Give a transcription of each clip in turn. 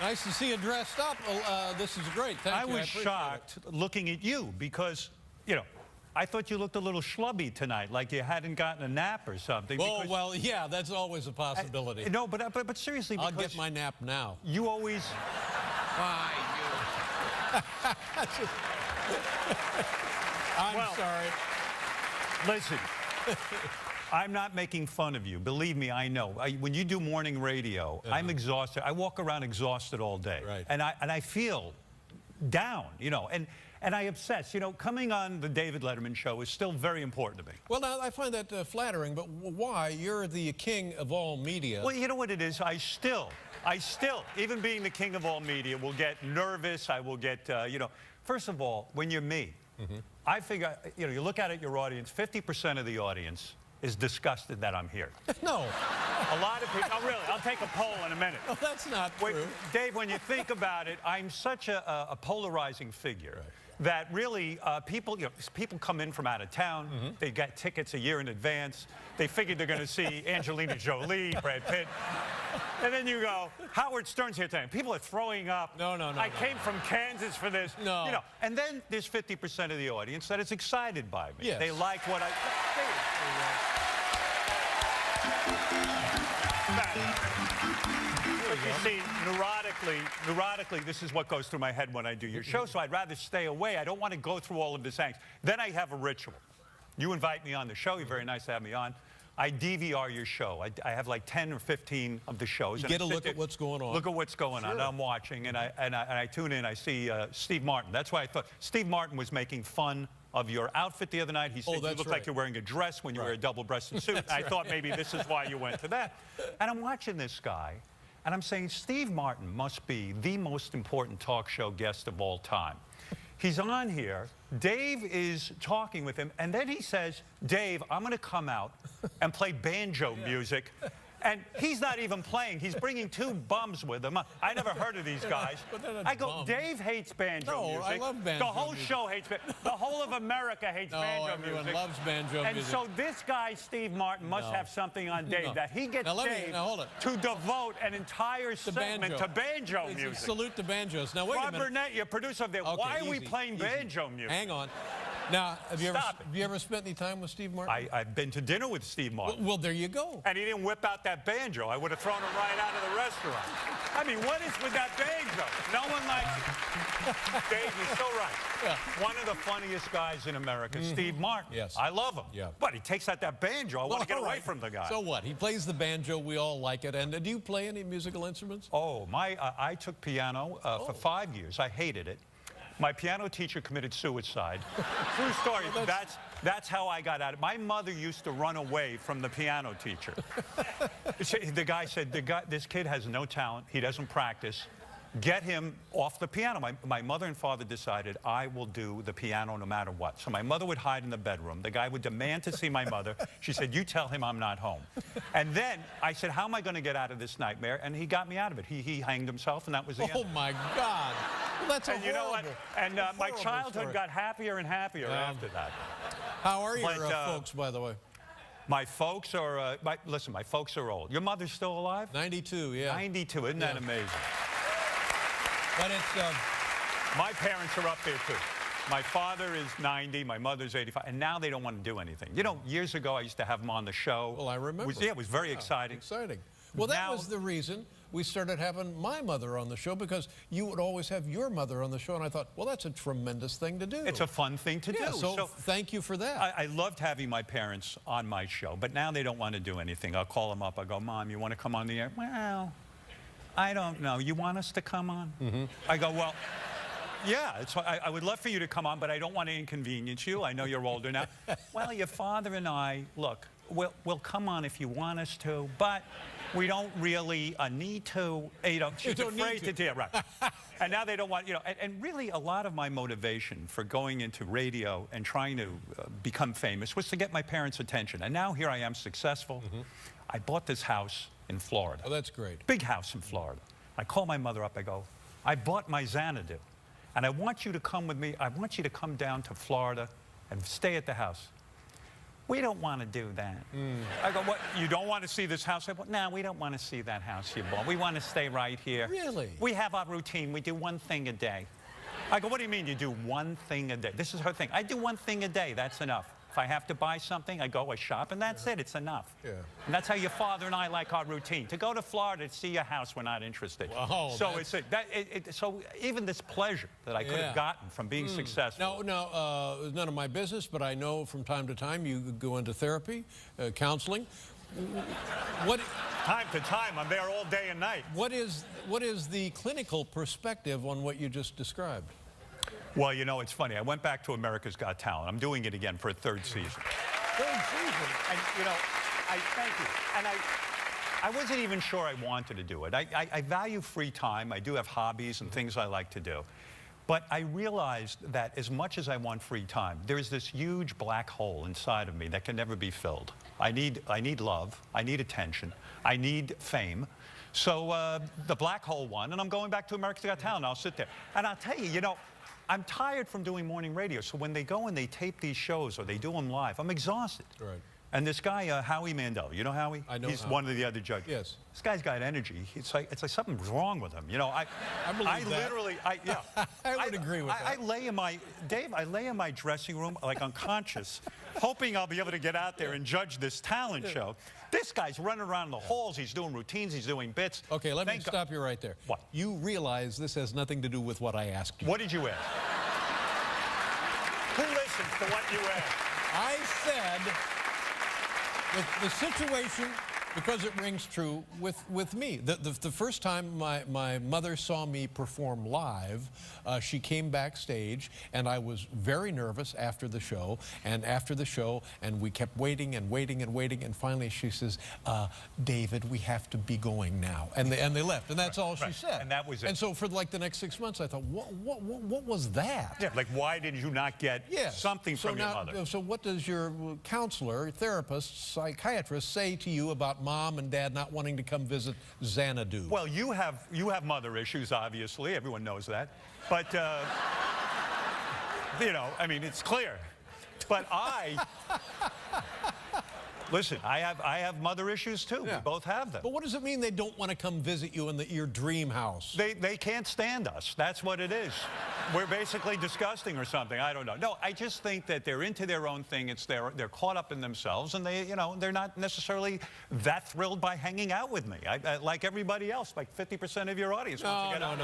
Nice to see you dressed up. This is great. Thank you. I was shocked looking at you because, you know, I thought you looked a little schlubby tonight, like you hadn't gotten a nap or something. Oh, well, yeah, that's always a possibility. No, but seriously, I'll get my nap now. You always... Why, you... I'm sorry. Listen, I'm not making fun of you. Believe me, I know. When you do morning radio, I'm exhausted. I walk around exhausted all day. Right. And I feel down, you know. And I obsess. You know, coming on the David Letterman show is still very important to me. Well, now, I find that flattering, but why? You're the king of all media. Well, you know what it is? I still, even being the king of all media, will get nervous. I will get, you know, first of all, when you're me, I figure, you know, you look at your audience, 50% of the audience is disgusted that I'm here. No. A lot of people, oh, really, I'll take a poll in a minute. No, that's not true. Dave, when you think about it, I'm such a polarizing figure. Right. That really, people come in from out of town. They get tickets a year in advance. They figured they're going to see Angelina Jolie, Brad Pitt. And then you go, Howard Stern's here tonight. People are throwing up. No. I came from Kansas for this. No. You know, and then there's 50% of the audience that is excited by me. Yes. They like what I... You see, neurotically, this is what goes through my head when I do your show, so I'd rather stay away. I don't want to go through all of this angst. Then I have a ritual. You invite me on the show. You're very nice to have me on. I DVR your show. I have like 10 or 15 of the shows. You get a look at what's going on. Look at what's going on. I'm watching, and I tune in. I see Steve Martin. That's why I thought Steve Martin was making fun of your outfit the other night. He said you look like you're wearing a dress when you wear a double-breasted suit. I thought maybe this is why you went to that. And I'm watching this guy, and I'm saying, Steve Martin must be the most important talk show guest of all time. He's on here. Dave is talking with him, and then he says, Dave, I'm going to come out and play banjo music. And he's not even playing. He's bringing two bums with him. I never heard of these guys. I go, Dave hates banjo music. I love banjo The whole music. show hates banjo. The whole of America hates banjo everyone music. loves banjo and music. so this guy, Steve Martin, must have something on Dave that he gets Dave to devote an entire segment to banjo music. Salute to banjos. Now, wait a minute. Rob Burnett, your producer there, why are we playing banjo music? Hang on. Now, have you ever spent any time with Steve Martin? I've been to dinner with Steve Martin. Well, there you go. And he didn't whip out that banjo. I would have thrown him right out of the restaurant. I mean, what is with that banjo? No one likes it. Dave, you're so right. Yeah. One of the funniest guys in America, Steve Martin. Yes. I love him. Yeah. But he takes out that banjo. I want to get away from the guy. So what? He plays the banjo. We all like it. And do you play any musical instruments? Oh, I took piano for 5 years. I hated it. My piano teacher committed suicide. True story. Well, that's how I got out of it. My mother used to run away from the piano teacher. The guy said, this kid has no talent. He doesn't practice. Get him off the piano. My mother and father decided I will do the piano no matter what. So my mother would hide in the bedroom. The guy would demand to see my mother. She said, you tell him I'm not home. And then I said, how am I going to get out of this nightmare? And he got me out of it. He hanged himself, and that was the end. Oh, my God. Well, that's you know what? And my childhood got happier and happier after that. How are your folks, by the way? My folks are, listen, my folks are old. Your mother's still alive? 92, yeah. 92, isn't that amazing? But it's... My parents are up there, too. My father is 90, my mother's 85, and now they don't want to do anything. You know, years ago, I used to have them on the show. Well, I remember. It was very exciting. Exciting. Well, that was the reason we started having my mother on the show, because you would always have your mother on the show, and I thought, well, that's a tremendous thing to do. It's a fun thing to do. So thank you for that. I loved having my parents on my show, but now they don't want to do anything. I'll call them up. I go, Mom, you want to come on the air? Well, I don't know. You want us to come on? I go, well, yeah, I would love for you to come on, but I don't want to inconvenience you. I know you're older now. Well, your father and I, look, we'll come on if you want us to, but we don't really need to. You know, she's afraid to do it, right? And now they don't want, you know, and really a lot of my motivation for going into radio and trying to become famous was to get my parents' attention. And now here I am, successful. I bought this house in Florida. Oh, that's great. Big house in Florida. I call my mother up. I go, I bought my Xanadu, and I want you to come with me. I want you to come down to Florida and stay at the house. We don't want to do that. I go, what, you don't want to see this house I bought? No, we don't want to see that house you bought. We want to stay right here. Really? We have our routine. We do one thing a day. I go, what do you mean you do one thing a day? This is her thing. I do one thing a day. That's enough. If I have to buy something, I go, I shop, and that's it. It's enough. Yeah. And that's how your father and I like our routine. To go to Florida to see your house, we're not interested. Wow, so so even this pleasure that I could have gotten from being successful. No, it's none of my business, but I know from time to time you go into therapy, counseling. What? Time to time, I'm there all day and night. What is the clinical perspective on what you just described? Well, you know, it's funny. I went back to America's Got Talent. I'm doing it again for a third season. Third season? And, you know, thank you. And I wasn't even sure I wanted to do it. I value free time. I do have hobbies and things I like to do. But I realized that as much as I want free time, there's this huge black hole inside of me that can never be filled. I need love. I need attention. I need fame. So the black hole won, and I'm going back to America's Got Talent. I'll sit there. And I'll tell you, you know, I'm tired from doing morning radio, so when they go and they tape these shows or they do them live, I'm exhausted. Right. And this guy, Howie Mandel, you know Howie? I know. He's one of the other judges. Yes. This guy's got energy. It's like something's wrong with him. You know, I literally, yeah. I would agree with that. I lay in my dressing room like unconscious, hoping I'll be able to get out there and judge this talent show. This guy's running around the halls. He's doing routines. He's doing bits. Okay, let me stop you right there. What? You realize this has nothing to do with what I asked you. What did you ask? Who listens to what you asked? I said the situation, because it rings true with me. The first time my mother saw me perform live, she came backstage, and I was very nervous after the show, and we kept waiting and waiting and waiting, and finally she says, David, we have to be going now. And they left, and that's all she said. And that was it. And so for like the next 6 months, I thought, what was that? Yeah, like why did you not get something from your mother? So what does your counselor, therapist, psychiatrist say to you about Mom and Dad not wanting to come visit Xanadu? Well, you have mother issues, obviously. Everyone knows that. But, you know, I mean, it's clear. But listen, I have mother issues, too. Yeah. We both have them. But what does it mean they don't want to come visit you in your dream house? They can't stand us. That's what it is. We're basically disgusting or something. I don't know. No, I just think that they're into their own thing. They're caught up in themselves, and they're not necessarily that thrilled by hanging out with me. Like everybody else, like 50% of your audience wants to get out.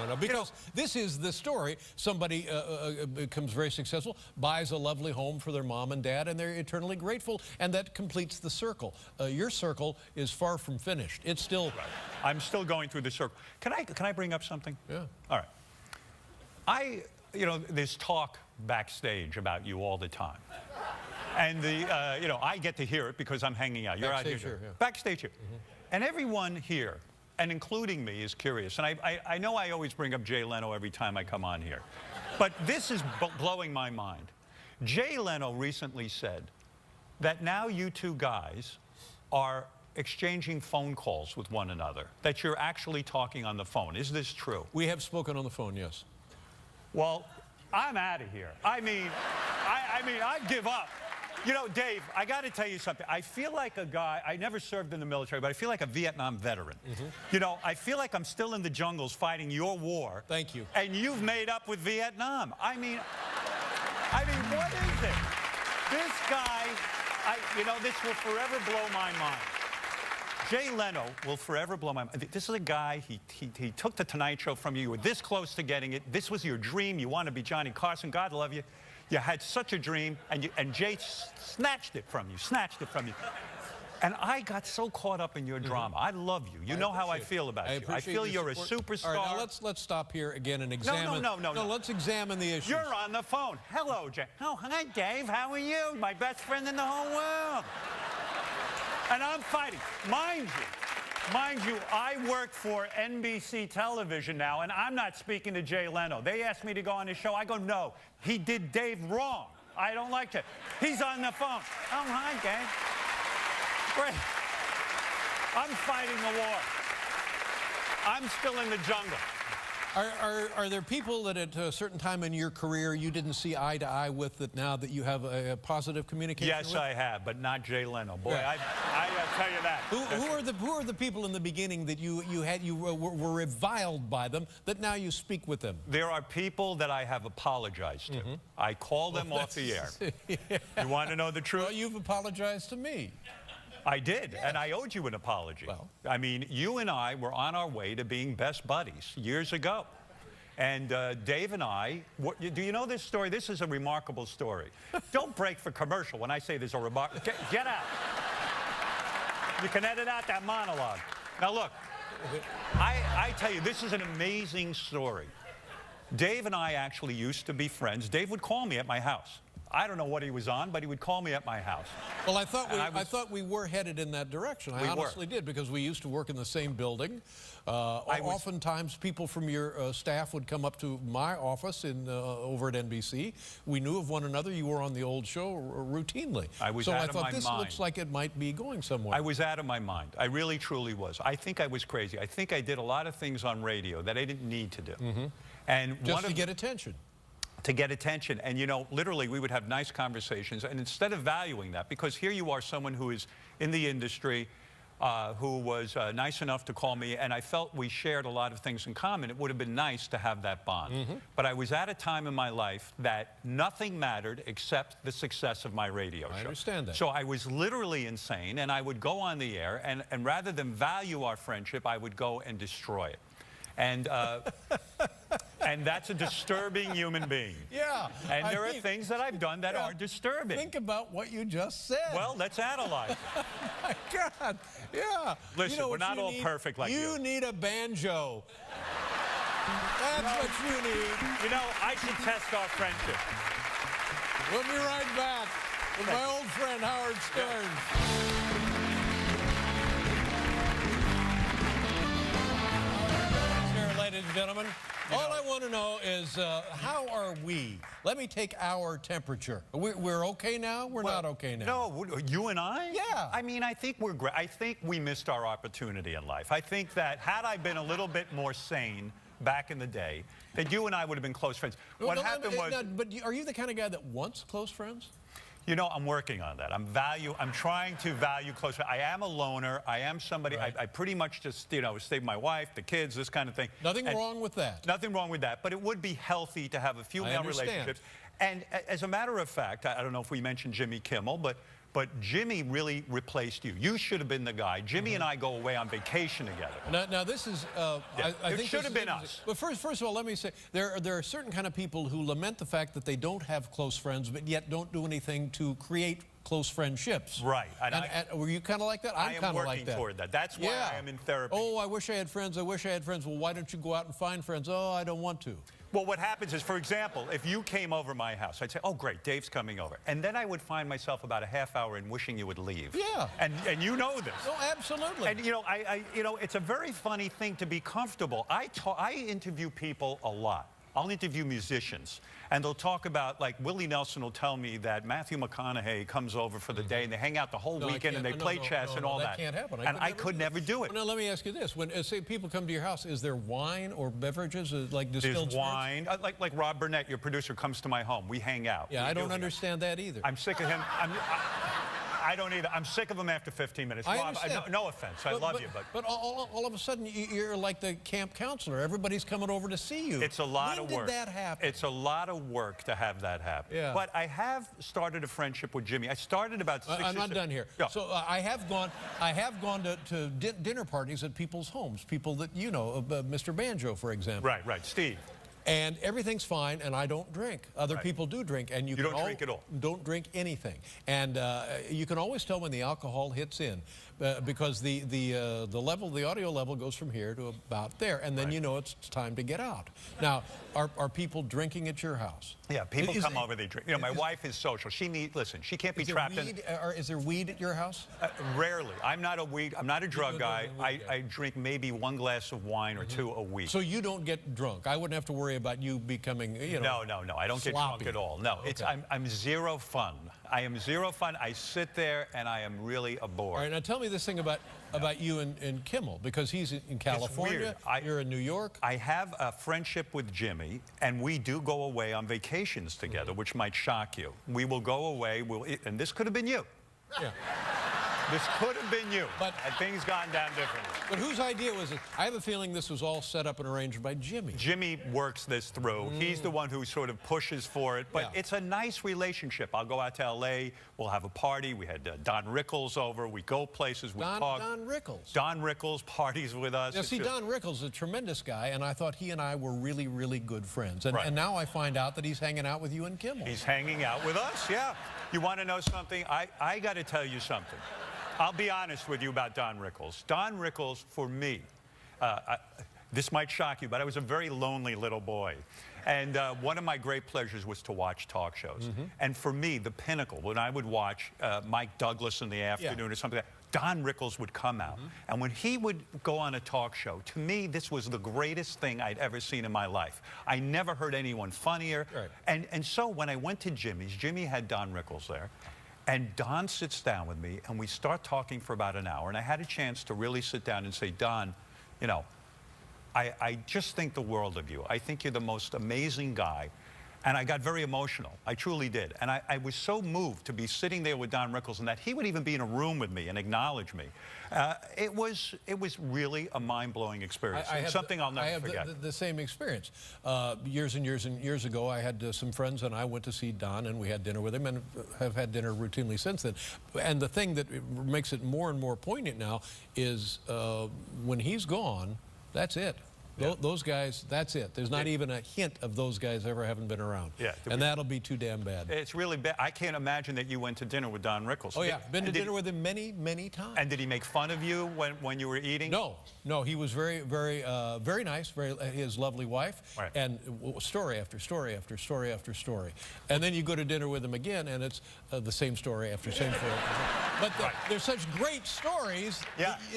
No. Because this is the story. Somebody becomes very successful, buys a lovely home for their mom and dad, and they're eternally grateful, and that completes the circle. Your circle is far from finished. It's still... Right. I'm still going through the circle. Can I bring up something? Yeah. All right. You know, there's talk backstage about you all the time. And you know, I get to hear it because I'm hanging out. You're backstage out here. Yeah. Backstage here. And everyone here, and including me, is curious. And I know I always bring up Jay Leno every time I come on here. But this is blowing my mind. Jay Leno recently said that now you two guys are exchanging phone calls with one another, that you're actually talking on the phone. Is this true? We have spoken on the phone, yes. Well, I'm out of here. I mean, I give up. You know, Dave, I got to tell you something. I feel like a guy, I never served in the military, but I feel like a Vietnam veteran. You know, I feel like I'm still in the jungles fighting your war. Thank you. And you've made up with Vietnam. I mean, what is it? This guy, you know, this will forever blow my mind. Jay Leno will forever blow my mind. This is a guy, he took the Tonight Show from you. You were this close to getting it. This was your dream. You wanted to be Johnny Carson. God love you. You had such a dream, and Jay snatched it from you, And I got so caught up in your drama. I love you. You know how I feel about you. I feel you're a superstar. All right, now let's stop here again and examine. No, let's examine the issue. You're on the phone. Hello, Jay. Oh, hi, Dave. How are you? My best friend in the whole world. And I'm fighting. Mind you, I work for NBC television now, and I'm not speaking to Jay Leno. They asked me to go on his show. I go, no, he did Dave wrong. I don't like it. He's on the phone. Oh, hi, Dave. Great. I'm fighting the war. I'm still in the jungle. Are there people that at a certain time in your career you didn't see eye to eye with that now that you have a positive communication Yes, with? I have, but not Jay Leno. Boy, Yeah. I tell you that. Who are the people in the beginning that you were reviled by them that now you speak with them? There are people that I have apologized to. I call them off the air. Yeah. You want to know the truth? Well, you've apologized to me. I did, and I owed you an apology. Well. I mean, you and I were on our way to being best buddies years ago. And Dave and I, do you know this story? This is a remarkable story. Don't break for commercial when I say there's a remarkable... Get out. You can edit out that monologue. Now, look, I tell you, this is an amazing story. Dave and I actually used to be friends. Dave would call me at my house. I don't know what he was on, but he would call me at my house. Well, I thought we were headed in that direction. I honestly did, because we used to work in the same building. Oftentimes, people from your staff would come up to my office over at NBC. We knew of one another. You were on the old show routinely. So I thought this looks like it might be going somewhere. I was out of my mind. I really, truly was. I think I was crazy. I think I did a lot of things on radio that I didn't need to do. And just to get attention. To get attention. And, you know, literally, we would have nice conversations. And instead of valuing that, because here you are, someone who is in the industry, who was nice enough to call me, and I felt we shared a lot of things in common. It would have been nice to have that bond. But I was at a time in my life that nothing mattered except the success of my radio show. I understand that. So I was literally insane, and I would go on the air, and rather than value our friendship, I would go and destroy it. And and that's a disturbing human being. Yeah. And there are things that I've done that are disturbing. Think about what you just said. Well, let's analyze. Oh my God. Yeah. Listen, we're not all perfect like you. You need a banjo. That's what you need. You know, I should test our friendship. We'll be right back with my old friend Howard Stern. Ladies and gentlemen, all I want to know is how are we? Let me take our temperature. We're okay now? We're not okay now? No, you and I? Yeah. I mean, I think we're great. I think we missed our opportunity in life. I think that had I been a little bit more sane back in the day, that you and I would have been close friends. What happened was... But are you the kind of guy that wants close friends? You know, I'm working on that. I'm trying to value close friends. I am a loner. I am somebody, right. I pretty much just, you know, stay with my wife, the kids, this kind of thing. Nothing wrong with that. Nothing wrong with that. But it would be healthy to have a few male relationships. And as a matter of fact, I don't know if we mentioned Jimmy Kimmel, but Jimmy really replaced you. You should have been the guy. Jimmy and I go away on vacation together. Now this is, I think it should have been us. But first of all, let me say, there are certain kind of people who lament the fact that they don't have close friends, but yet don't do anything to create close friendships. Right. And were you kind of like that? I'm kind of like that. I am working toward that. That's why I am in therapy. Oh, I wish I had friends. I wish I had friends. Well, why don't you go out and find friends? Oh, I don't want to. Well, what happens is, for example, if you came over my house, I'd say, oh, great, Dave's coming over. And then I would find myself about a half hour in wishing you would leave. Yeah. And you know this. Oh, absolutely. And, you know, you know, it's a very funny thing to be comfortable. I interview people a lot. I'll interview musicians, and they'll talk about, like, Willie Nelson will tell me that Matthew McConaughey comes over for the day, and they hang out the whole weekend, and they play chess and all that. That can't happen. I could never do it. Well, now, let me ask you this. When, say, people come to your house, is there wine or beverages, like distilled There's wine. Like Rob Burnett, your producer, comes to my home. We hang out. Yeah, I don't understand that either. I'm sick of him. I don't either. I'm sick of him after 15 minutes. I understand. No offense. I love you, but... But all of a sudden, you're like the camp counselor. Everybody's coming over to see you. It's a lot of work. When did that happen? It's a lot of work to have that happen. Yeah. But I have started a friendship with Jimmy. I started about 6 I'm not done here. Yeah. So I have gone to dinner parties at people's homes. People that, you know, Mr. Banjo, for example. Right, Steve. And everything's fine, and I don't drink. Other people do drink, and you don't drink at all. Don't drink anything, and you can always tell when the alcohol hits in, because the audio level goes from here to about there, and then you know it's time to get out. Now, are people drinking at your house? Yeah, people come over, they drink. You know, my wife is social. She can't be trapped in. Is there weed at your house? Rarely. I'm not a drug guy. I drink maybe one glass of wine or two a week. So you don't get drunk. I wouldn't have to worry about you becoming, you know. No. I don't get drunk at all. No, okay. I'm zero fun. I am zero fun. I sit there and I am really a bore. All right, now tell me this thing about you and Kimmel, because he's in California, you're in New York. I have a friendship with Jimmy, and we do go away on vacations together, which might shock you. We will go away, and this could have been you. Yeah. This could have been you, but had things gone down differently. But whose idea was it? I have a feeling this was all set up and arranged by Jimmy. Jimmy works this through. He's the one who sort of pushes for it, but it's a nice relationship. I'll go out to L.A., we'll have a party. We had Don Rickles over. We go places, we talk. Don Rickles. Don Rickles parties with us. Now, see, Don Rickles is a tremendous guy, and I thought he and I were really, really good friends. And now I find out that he's hanging out with you and Kimmel. He's hanging out with us, yeah. You want to know something? I got to tell you something. I'll be honest with you about Don Rickles. Don Rickles, for me, this might shock you, but I was a very lonely little boy. And one of my great pleasures was to watch talk shows. And for me, the pinnacle, when I would watch Mike Douglas in the afternoon or something like that, Don Rickles would come out. And when he would go on a talk show, to me, this was the greatest thing I'd ever seen in my life. I never heard anyone funnier. And so when I went to Jimmy's, Jimmy had Don Rickles there. And Don sits down with me, and we start talking for about an hour. And I had a chance to really sit down and say, Don, you know, I just think the world of you. I think you're the most amazing guy. And I got very emotional. I truly did. And I was so moved to be sitting there with Don Rickles and that he would even be in a room with me and acknowledge me. It was really a mind-blowing experience. Something I'll never forget. I have the same experience. Years and years ago, I had some friends, and I went to see Don, and we had dinner with him, and have had dinner routinely since then. And the thing that makes it more and more poignant now is when he's gone, that's it. Yeah. Those guys, that's it. There's not even a hint of those guys ever having been around. Yeah, and that'll be too damn bad. It's really bad. I can't imagine that you went to dinner with Don Rickles. Oh, yeah. Been to dinner with him many, many times. And did he make fun of you when you were eating? No. No, he was very nice, his lovely wife. Right. And story after story after story after story. And then you go to dinner with him again, and it's the same story after same story. But there's such great stories,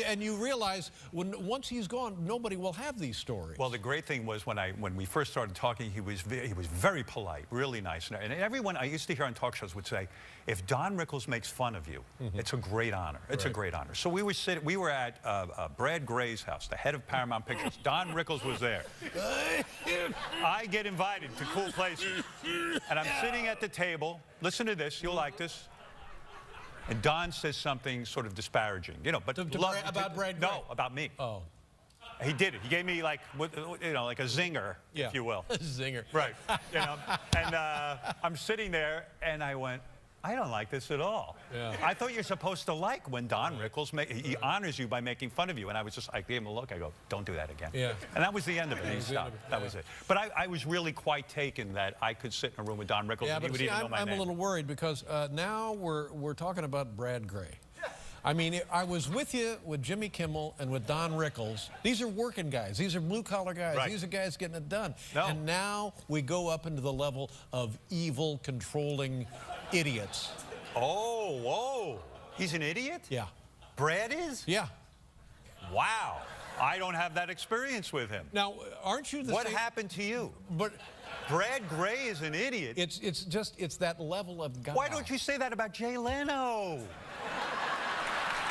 and you realize once he's gone, nobody will have these stories. Well, the great thing was when we first started talking, he was very polite, really nice, and everyone I used to hear on talk shows would say, if Don Rickles makes fun of you, it's a great honor. It's a great honor. So we were at Brad Gray's house, the head of Paramount Pictures. Don Rickles was there. I get invited to cool places, and I'm sitting at the table. Listen to this. You'll like this. And Don says something sort of disparaging, you know, but about Brad Gray? No, about me. Oh. He did it. He gave me like a zinger, if you will. A zinger. Right. You know. And I'm sitting there, and I went, I don't like this at all. Yeah. I thought you're supposed to like when Don Rickles he honors you by making fun of you. And I gave him a look. I go, don't do that again. Yeah. And that was the end of it. He stopped. That was it. But I was really quite taken that I could sit in a room with Don Rickles and he would even know my name. I'm a little worried because now we're talking about Brad Gray. I mean, I was with you with Jimmy Kimmel and with Don Rickles. These are working guys. These are blue-collar guys. Right. These are guys getting it done. No. And now we go up into the level of evil, controlling idiots. Oh, whoa. He's an idiot? Yeah. Brad is? Yeah. Wow. I don't have that experience with him. Now, aren't you the What happened to you? But Brad Gray is an idiot. It's that level of guy. Why don't you say that about Jay Leno?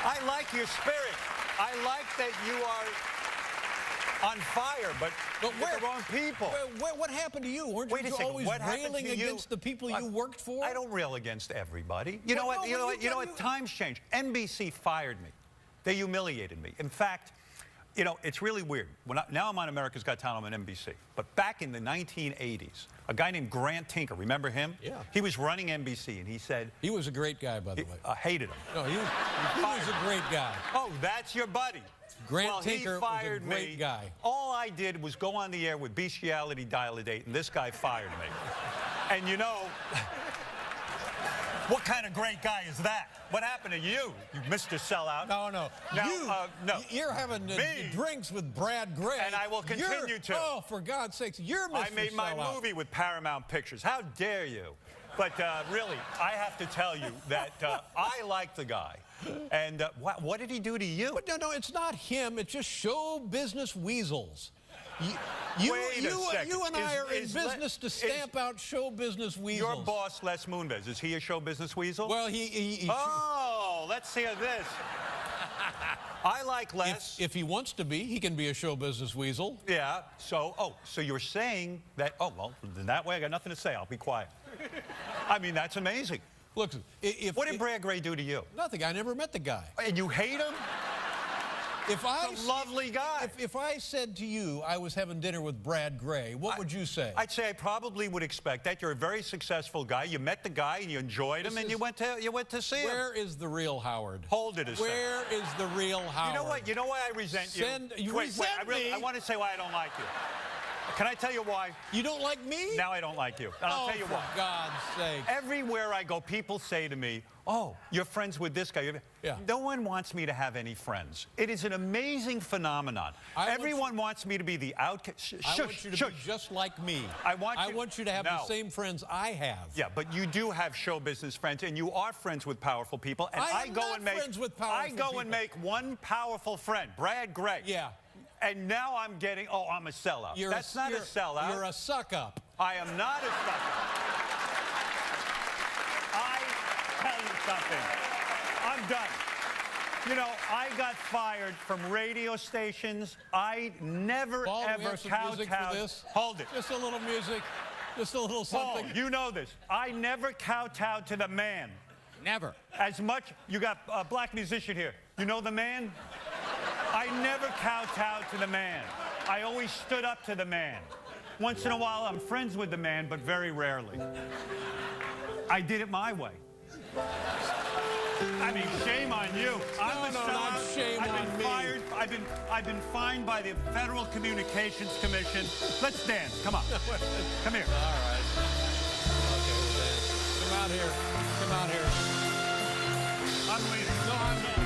I like your spirit. I like that you are on fire, but with the wrong people. What happened to you? Weren't you always railing against the people you worked for? I don't rail against everybody. You know what? You know what? Times change. NBC fired me. They humiliated me. In fact, you know, it's really weird. Now I'm on America's Got Talent on NBC. But back in the 1980s, a guy named Grant Tinker, remember him? Yeah. He was running NBC, and he said... He was a great guy, by the way. Hated him. No, he was a great guy. Oh, that's your buddy. Grant Tinker was a great guy. All I did was go on the air with Bestiality Dial a Date, and this guy fired me. And you know... What kind of great guy is that? What happened to you, Mr. Sellout? No. Now, you're having drinks with Brad Gray. And I will continue to. Oh, for God's sakes, you're Mr. Sellout. I made my movie with Paramount Pictures. How dare you? But really, I have to tell you that I like the guy. And what did he do to you? But no, it's not him. It's just show business weasels. Wait a second. You and I are in business to stamp out show business weasels. Your boss, Les Moonves, is he a show business weasel? Well, Oh, let's hear this. I like Les. If he wants to be, he can be a show business weasel. Yeah, so you're saying that, oh, well, then that way I got nothing to say. I'll be quiet. I mean, that's amazing. Look, what did Brad Gray do to you? Nothing. I never met the guy. And you hate him? If I a lovely guy. If I said to you I was having dinner with Brad Gray, what would you say? I'd say I probably would expect that. You're a very successful guy. You met the guy and you enjoyed him, and you went to see him. Where is the real Howard? Hold it a second. Where is the real Howard? You know what? You know why I resent you? Wait, I want to say why I don't like you. Can I tell you why? You don't like me? Now I don't like you. And I'll tell you why. For God's sake. Everywhere I go, people say to me, oh, you're friends with this guy. Yeah. No one wants me to have any friends. It is an amazing phenomenon. Everyone wants me to be the outcast. I want you to be just like me. I want you to have the same friends I have. Yeah, but you do have show business friends, and you are friends with powerful people. And I go and make one powerful friend, Brad Gray. Yeah. And now I'm getting, oh, I'm a sellout. That's not a sellout. You're a suck-up. I am not a suck-up. I tell you something. I'm done. You know, I got fired from radio stations. I never, ever kowtowed. Hold it. Just a little music. Just a little something. Paul, you know this. I never kowtowed to the man. Never. As much, you got a black musician here. You know the man? I never kowtowed to the man. I always stood up to the man. Once in a while, I'm friends with the man, but very rarely. I did it my way. I mean, shame on you. I'm a sellout. Shame on me. Fired. I've been fined by the Federal Communications Commission. Let's dance. Come on. Come here. All right. Okay, we'll dance. Come out here. Come out here. I'm leaving. No, I'm not.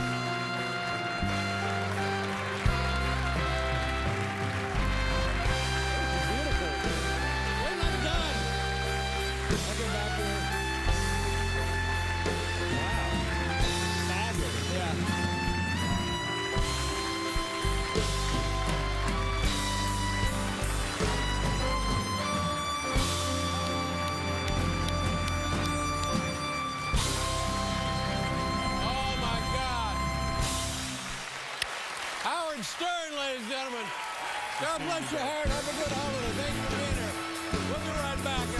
Stern, ladies and gentlemen. God bless your heart. Have a good holiday. Thanks for being here. We'll be right back.